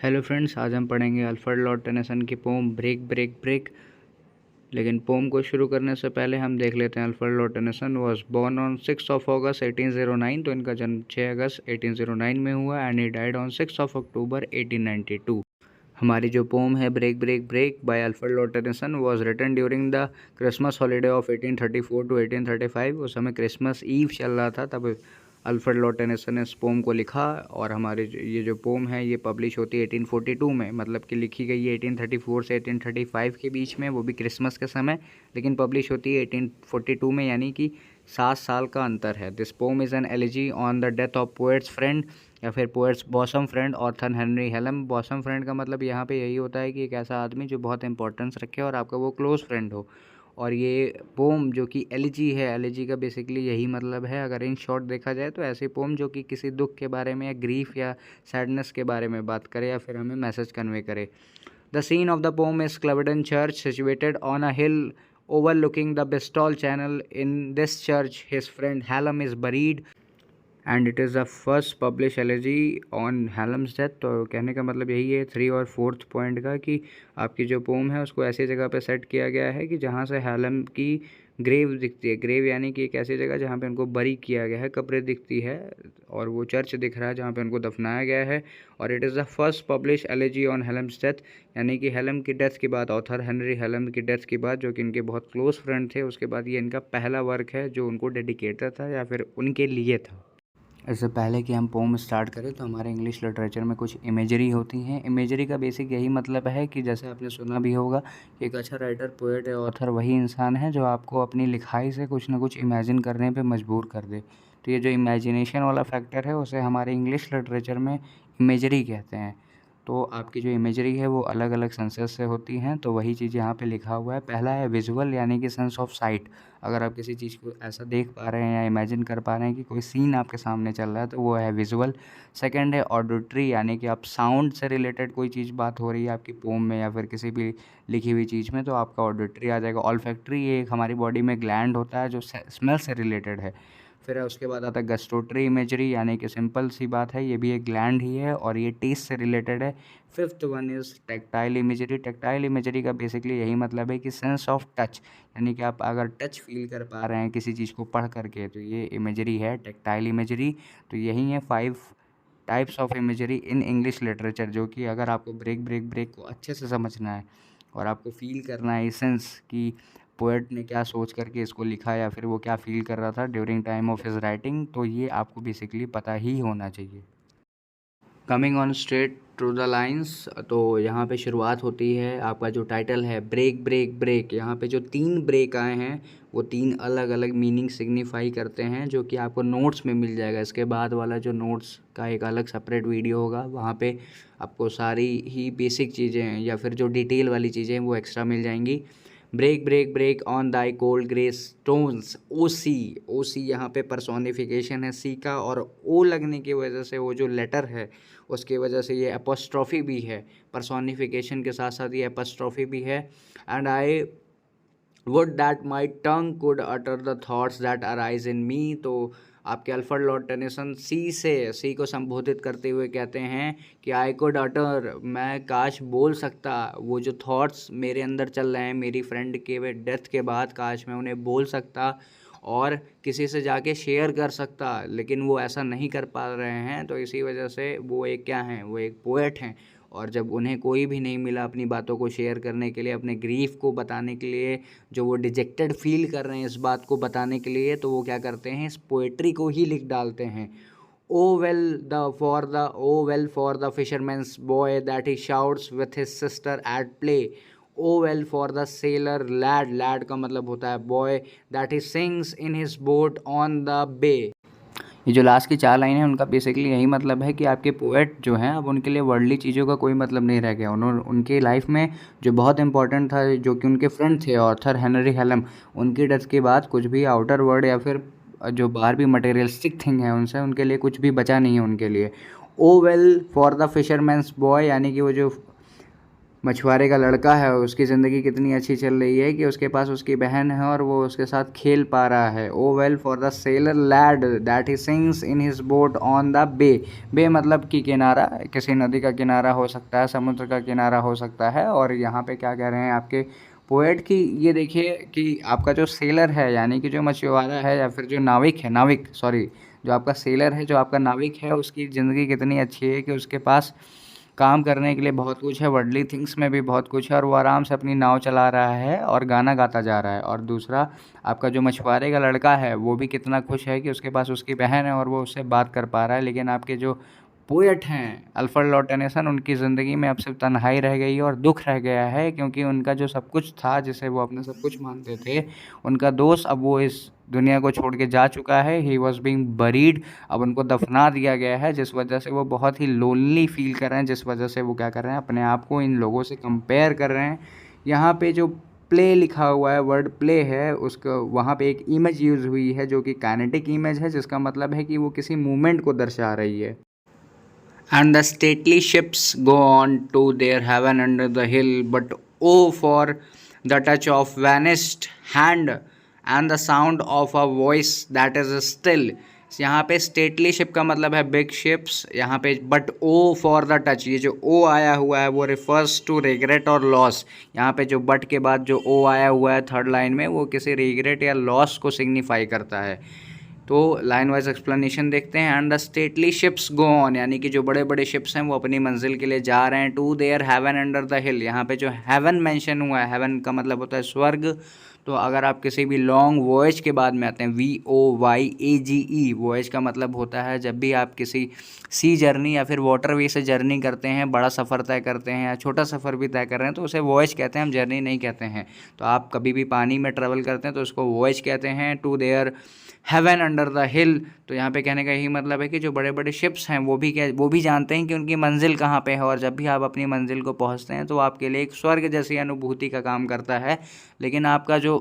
Hello friends, आज हम पढ़ेंगे अल्फ्रेड लॉर्ड टेनिसन की पोम ब्रेक ब्रेक ब्रेक। लेकिन पोम को शुरू करने से पहले हम देख लेते हैं Alfred Lord Tennyson was born on 6 अगस्त 1809। तो इनका जन्म 6 अगस्त 1809 में हुआ and he died on 6 October 1892। हमारी जो पोम है break break break by Alfred Lord Tennyson was written during the Christmas holiday of 1834 to 1835। उस समय क्रिसमस ईव चल रहा था, तब अल्फ्रेड लॉर्ड टेनिसन ने इस पोम को लिखा। और हमारी ये जो पोम है ये पब्लिश होती है 1842 में, मतलब कि लिखी गई है 1834 से 1835 के बीच में, वो भी क्रिसमस के समय, लेकिन पब्लिश होती है 1842 में, यानी कि 7 साल का अंतर है। This poem is an elegy on the death of poet's friend या फिर poet's bosom friend author Henry Hallam. Bosom friend का मतलब यहाँ पे यही होता है कि एक ऐसा आदमी जो बहुत इंपॉर्टेंस रखे और आपका वो क्लोज फ्रेंड हो। और ये पोम जो कि एलिजी है, एलिजी का बेसिकली यही मतलब है, अगर इन शॉर्ट देखा जाए तो ऐसी पोम जो कि किसी दुख के बारे में या ग्रीफ या सैडनेस के बारे में बात करे या फिर हमें मैसेज कन्वे करे। The scene of the poem is Clevedon church situated on a hill overlooking the Bristol Channel. In this church his friend Hallam is buried and it is the first publish elegy on Hallam's death. तो कहने का मतलब यही है 3 और 4th point का, कि आपकी जो पोम है उसको ऐसी जगह पे सेट किया गया है कि जहाँ से हैलम की ग्रेव दिखती है। ग्रेव यानी कि एक ऐसी जगह जहाँ पे उनको बरी किया गया है, कब्रें दिखती है, और वो चर्च दिख रहा है जहाँ पे उनको दफनाया गया है। और it is the first publish elegy on Hallam's death, यानी कि हैलम की डेथ के बाद, ऑथर हेनरी हैलम की डेथ के बाद, जो कि इनके बहुत क्लोज फ्रेंड थे, उसके बाद ये इनका पहला वर्क है जो उनको डेडिकेटेड था या फिर उनके लिए था। इससे पहले कि हम पोम स्टार्ट करें तो हमारे इंग्लिश लिटरेचर में कुछ इमेजरी होती हैं। इमेजरी का बेसिक यही मतलब है कि जैसे आपने सुना भी होगा कि एक अच्छा राइटर, पोएट या ऑथर वही इंसान है जो आपको अपनी लिखाई से कुछ ना कुछ इमेजिन करने पे मजबूर कर दे। तो ये जो इमेजिनेशन वाला फैक्टर है उसे हमारे इंग्लिश लिटरेचर में इमेजरी कहते हैं। तो आपकी जो इमेजरी है वो अलग अलग सेंसेस से होती हैं, तो वही चीज़ यहाँ पे लिखा हुआ है। पहला है विजुअल, यानी कि सेंस ऑफ साइट। अगर आप किसी चीज़ को ऐसा देख पा रहे हैं या इमेजिन कर पा रहे हैं कि कोई सीन आपके सामने चल रहा है, तो वो है विजुअल। सेकंड है ऑडिटरी, यानी कि आप साउंड से रिलेटेड कोई चीज़ बात हो रही है आपकी पोम में या फिर किसी भी लिखी हुई चीज़ में, तो आपका ऑडिटरी आ जाएगा। ऑल्फैक्टरी, ये एक हमारी बॉडी में ग्लैंड होता है जो स्मेल से रिलेटेड है। फिर उसके बाद आता है गस्टोटरी इमेजरी, यानी कि सिंपल सी बात है, ये भी एक ग्लैंड ही है और ये टेस्ट से रिलेटेड है। Fifth one is tactile imagery. Tactile imagery का बेसिकली यही मतलब है कि सेंस ऑफ टच, यानी कि आप अगर टच फील कर पा रहे हैं किसी चीज़ को पढ़ करके, तो ये इमेजरी है टेक्टाइल इमेजरी। तो यही है 5 types of imagery in English literature, जो कि अगर आपको ब्रेक ब्रेक ब्रेक को अच्छे से समझना है और आपको फील करना है एसेंस कि पोएट ने क्या सोच करके इसको लिखा या फिर वो क्या फील कर रहा था during time of his writing, तो ये आपको बेसिकली पता ही होना चाहिए। Coming on straight to the lines, तो यहाँ पे शुरुआत होती है, आपका जो टाइटल है ब्रेक ब्रेक ब्रेक। यहाँ पे जो 3 ब्रेक आए हैं वो 3 अलग अलग मीनिंग सिग्निफाई करते हैं, जो कि आपको नोट्स में मिल जाएगा। इसके बाद वाला जो नोट्स का एक अलग सेपरेट वीडियो होगा, वहाँ पे आपको सारी ही बेसिक चीज़ें या फिर जो डिटेल वाली चीज़ें वो एक्स्ट्रा मिल जाएंगी। Break break break on thy cold grey stones. O see यहाँ पे पर्सोनिफिकेशन है सी का, और ओ लगने की वजह से वो जो लेटर है उसकी वजह से ये एपोस्ट्रॉफी भी है। पर्सोनिफिकेशन के साथ साथ ये एपोस्ट्रॉफी भी है। And I would that my tongue could utter the thoughts that arise in me. तो आपके अल्फ्रेड लॉर्ड टेनिसन सी को संबोधित करते हुए कहते हैं कि आई कुड अटर, मैं काश बोल सकता, वो जो थॉट्स मेरे अंदर चल रहे हैं मेरी फ्रेंड के डेथ के बाद, काश मैं उन्हें बोल सकता और किसी से जाके शेयर कर सकता, लेकिन वो ऐसा नहीं कर पा रहे हैं। तो इसी वजह से वो एक क्या हैं, वो एक पोएट हैं। और जब उन्हें कोई भी नहीं मिला अपनी बातों को शेयर करने के लिए, अपने ग्रीफ को बताने के लिए, जो वो डिजेक्टेड फील कर रहे हैं इस बात को बताने के लिए, तो वो क्या करते हैं, इस पोएट्री को ही लिख डालते हैं। O well for the fisherman's boy that he shouts with his sister at play. O well for the sailor lad, lad का मतलब होता है boy, that he sings in his boat on the bay. ये जो last की 4 line है उनका basically यही मतलब है कि आपके पोएट जो हैं अब उनके लिए वर्ल्डली चीज़ों का कोई मतलब नहीं रह गया। उन्होंने उनकी लाइफ में जो बहुत इंपॉर्टेंट था, जो कि उनके फ्रेंड थे ऑथर हेनरी हेलम, उनकी डेथ के बाद कुछ भी आउटर वर्ल्ड या फिर जो बाहर भी मटेरियलिस्टिक थिंग है उनसे उनके लिए कुछ भी बचा नहीं है उनके लिए। O well for the fisherman's boy, यानी कि वो जो मछुआरे का लड़का है, उसकी ज़िंदगी कितनी अच्छी चल रही है कि उसके पास उसकी बहन है और वो उसके साथ खेल पा रहा है। O well for the sailor lad that he sings in his boat on the bay. Bay मतलब कि किनारा, किसी नदी का किनारा हो सकता है, समुद्र का किनारा हो सकता है। और यहाँ पे क्या कह रहे हैं आपके पोएट की, ये देखिए कि आपका जो सेलर है यानी कि जो मछुआरा है या फिर जो नाविक है, नाविक सॉरी, जो आपका सेलर है, जो आपका नाविक है, उसकी ज़िंदगी कितनी अच्छी है कि उसके पास काम करने के लिए बहुत कुछ है, वर्ल्डली थिंग्स में भी बहुत कुछ है, और वो आराम से अपनी नाव चला रहा है और गाना गाता जा रहा है। और दूसरा आपका जो मछुआरे का लड़का है वो भी कितना खुश है कि उसके पास उसकी बहन है और वो उससे बात कर पा रहा है। लेकिन आपके जो पोएट हैं अल्फ्रेड लॉर्ड टेनिसन, उनकी ज़िंदगी में अब सिर्फ तन्हाई रह गई है और दुख रह गया है, क्योंकि उनका जो सब कुछ था, जिसे वो अपना सब कुछ मानते थे, उनका दोस्त अब वो इस दुनिया को छोड़ के जा चुका है। ही वॉज बींग बरीड, अब उनको दफना दिया गया है, जिस वजह से वो बहुत ही लोनली फील कर रहे हैं, जिस वजह से वो क्या कर रहे हैं, अपने आप को इन लोगों से कंपेयर कर रहे हैं। यहाँ पे जो प्ले लिखा हुआ है, वर्ड प्ले है, उसका वहाँ पे एक इमेज यूज़ हुई है जो कि काइनेटिक इमेज है, जिसका मतलब है कि वो किसी मूवमेंट को दर्शा रही है। And the stately ships go on to their haven under the hill, but oh, for the touch of vanished hand and the sound of a voice that is still. यहाँ पे स्टेटली शिप का मतलब है big ships, यहाँ पे but O for the touch, ये जो O आया हुआ है वो रिफर्स टू रिग्रेट और लॉस। यहाँ पे जो बट के बाद जो ओ आया हुआ है थर्ड लाइन में, वो किसी रिग्रेट या लॉस को सिग्निफाई करता है। तो लाइन वाइज एक्सप्लेनेशन देखते हैं। And the stately ships go on, यानी कि जो बड़े बड़े शिप्स हैं वो अपनी मंजिल के लिए जा रहे हैं। To their haven under the hill, यहाँ पे जो हेवन मेंशन हुआ है, हेवन का मतलब होता है स्वर्ग। तो अगर आप किसी भी लॉन्ग वॉयज के बाद में आते हैं, VOYAGE, वॉयज का मतलब होता है जब भी आप किसी सी जर्नी या फिर वाटरवे से जर्नी करते हैं, बड़ा सफ़र तय करते हैं या छोटा सफ़र भी तय कर रहे हैं, तो उसे वॉयज कहते हैं, हम जर्नी नहीं कहते हैं। तो आप कभी भी पानी में ट्रेवल करते हैं तो उसको वॉयज कहते हैं। To their haven under the hill, तो यहाँ पे कहने का यही मतलब है कि जो बड़े बड़े शिप्स हैं वो भी जानते हैं कि उनकी मंजिल कहाँ पे है, और जब भी आप अपनी मंजिल को पहुँचते हैं तो आपके लिए एक स्वर्ग जैसी अनुभूति का काम करता है। लेकिन आपका जो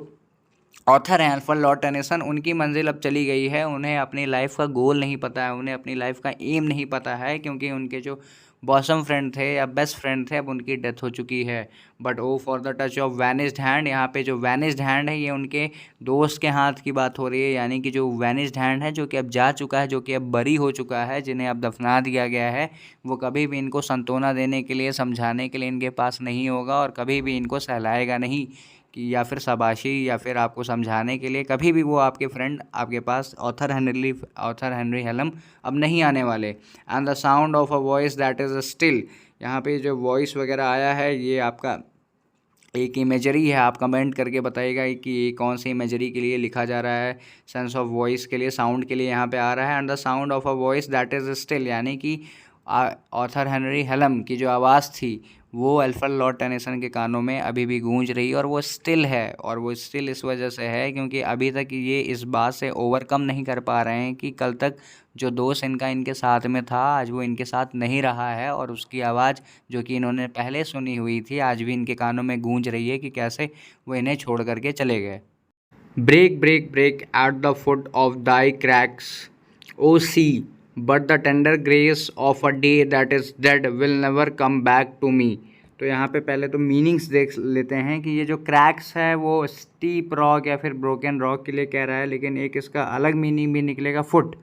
ऑथर हैं अल्फ्रेड लॉर्ड टेनिसन, उनकी मंजिल अब चली गई है, उन्हें अपनी लाइफ का गोल नहीं पता है, उन्हें अपनी लाइफ का एम नहीं पता है, क्योंकि उनके जो बॉसम फ्रेंड थे या बेस्ट फ्रेंड थे अब उनकी डेथ हो चुकी है। But O for the touch of vanished hand, यहाँ पे जो वैनिस्ड हैंड है ये उनके दोस्त के हाथ की बात हो रही है, यानी कि जो वैनिस्ड हैंड है जो कि अब जा चुका है, जो कि अब बरी हो चुका है, जिन्हें अब दफना दिया गया है, वो कभी भी इनको सांत्वना देने के लिए, समझाने के लिए इनके पास नहीं होगा और कभी भी इनको सहलाएगा नहीं कि या फिर शाबाशी या फिर आपको समझाने के लिए कभी भी वो आपके फ्रेंड आपके पास ऑथर हेनरी हेलम अब नहीं आने वाले। And the sound of a voice that is still, यहाँ पे जो वॉइस वगैरह आया है ये आपका एक इमेजरी है, आप कमेंट करके बताइएगा कि ये कौन सी इमेजरी के लिए लिखा जा रहा है। सेंस ऑफ वॉइस के लिए, साउंड के लिए यहाँ पे आ रहा है। And the sound of a voice that is still, यानी कि ऑथर हेनरी हेलम की जो आवाज़ थी वो अल्फ्रेड लॉर्ड टेनिसन के कानों में अभी भी गूंज रही है, और वो स्टिल है। और वो स्टिल इस वजह से है क्योंकि अभी तक ये इस बात से ओवरकम नहीं कर पा रहे हैं कि कल तक जो दोस्त इनका इनके साथ में था आज वो इनके साथ नहीं रहा है, और उसकी आवाज़ जो कि इन्होंने पहले सुनी हुई थी आज भी इनके कानों में गूंज रही है कि कैसे वो इन्हें छोड़ करके चले गए। Break break break at the foot of thy crags O sea, but the tender grace of a day that is dead will never come back to me. तो यहाँ पे पहले तो मीनिंग्स देख लेते हैं कि ये जो क्रैक्स है वो स्टीप रॉक या फिर ब्रोकन रॉक के लिए कह रहा है, लेकिन एक इसका अलग मीनिंग भी निकलेगा, फुट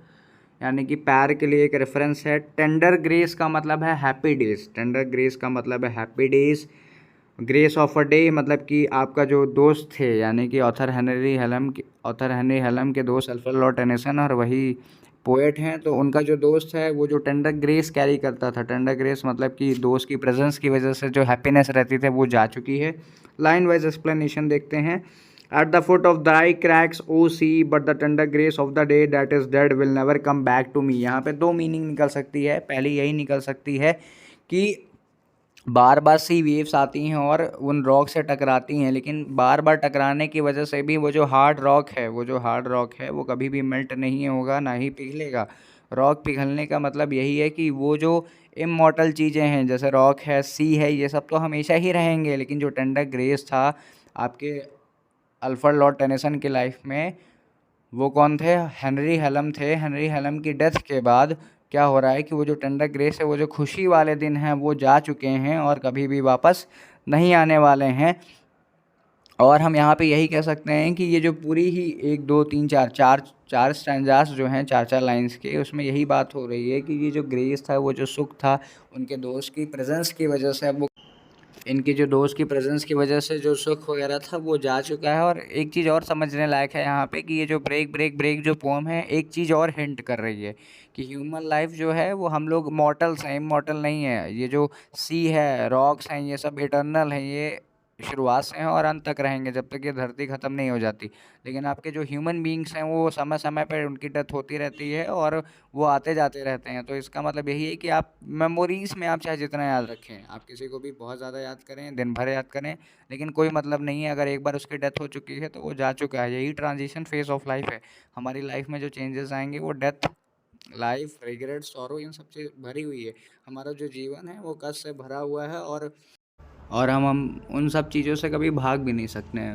यानी कि पैर के लिए एक रेफरेंस है। टेंडर ग्रेस का मतलब है हैप्पी डेज, टेंडर ग्रेस का मतलब है happy days. Grace of a day मतलब कि आपका जो दोस्त थे यानी कि ऑथर हेनरी हेलम के दोस्त अल्फ्रेड लॉर्ड टेनिसन, और वही पोएट हैं, तो उनका जो दोस्त है वो जो टेंडर ग्रेस कैरी करता था, टेंडर ग्रेस मतलब कि दोस्त की प्रेजेंस की वजह से जो हैप्पीनेस रहती थी वो जा चुकी है। लाइन वाइज एक्सप्लेनेशन देखते हैं। At the foot of thy crags O sea, but the tender grace of the day that is dead will never come back to me. यहाँ पे दो मीनिंग निकल सकती है। पहली यही निकल सकती है कि बार बार सी वेव्स आती हैं और उन रॉक से टकराती हैं, लेकिन बार बार टकराने की वजह से भी वो जो हार्ड रॉक है वो कभी भी मेल्ट नहीं होगा, ना ही पिघलेगा। रॉक पिघलने का मतलब यही है कि वो जो इमॉर्टल चीज़ें हैं जैसे रॉक है, सी है, ये सब तो हमेशा ही रहेंगे, लेकिन जो टेंडर ग्रेस था आपके अल्फ्रेड लॉर्ड टेनिसन की लाइफ में, वो कौन थे? हेनरी हेलम थे। हेनरी हेलम की डेथ के बाद क्या हो रहा है कि वो जो टेंडर ग्रेस है, वो जो खुशी वाले दिन हैं वो जा चुके हैं और कभी भी वापस नहीं आने वाले हैं। और हम यहाँ पे यही कह सकते हैं कि ये जो पूरी ही 1 2 3 4 4 4 स्टैंजास जो हैं 4-4 लाइन्स के, उसमें यही बात हो रही है कि ये जो ग्रेस था, वो जो सुख था, उनके दोस्त की प्रेजेंस की वजह से, अब वो इनकी जो दोस्त की प्रेजेंस की वजह से जो सुख वगैरह था वो जा चुका है। और एक चीज़ और समझने लायक है यहाँ पे कि ये जो ब्रेक ब्रेक ब्रेक जो पोम है, एक चीज़ और हिंट कर रही है कि ह्यूमन लाइफ जो है वो हम लोग मॉर्टल्स हैं, इमॉर्टल नहीं है। ये जो सी है, रॉक्स हैं, ये सब इटर्नल हैं, ये शुरुआत से हैं और अंत तक रहेंगे जब तक ये धरती ख़त्म नहीं हो जाती। लेकिन आपके जो ह्यूमन बीइंग्स हैं वो समय समय पर उनकी डेथ होती रहती है और वो आते जाते रहते हैं। तो इसका मतलब यही है कि आप मेमोरीज़ में आप चाहे जितना याद रखें, आप किसी को भी बहुत ज़्यादा याद करें, दिन भर याद करें, लेकिन कोई मतलब नहीं है। अगर एक बार उसकी डेथ हो चुकी है तो वो जा चुका है। यही ट्रांजिशन फेज़ ऑफ लाइफ है। हमारी लाइफ में जो चेंजेस आएंगे वो डेथ, लाइफ, रिग्रेट, सॉरो, इन सब से भरी हुई है। हमारा जो जीवन है वो कष्ट से भरा हुआ है और हम उन सब चीज़ों से कभी भाग भी नहीं सकते हैं।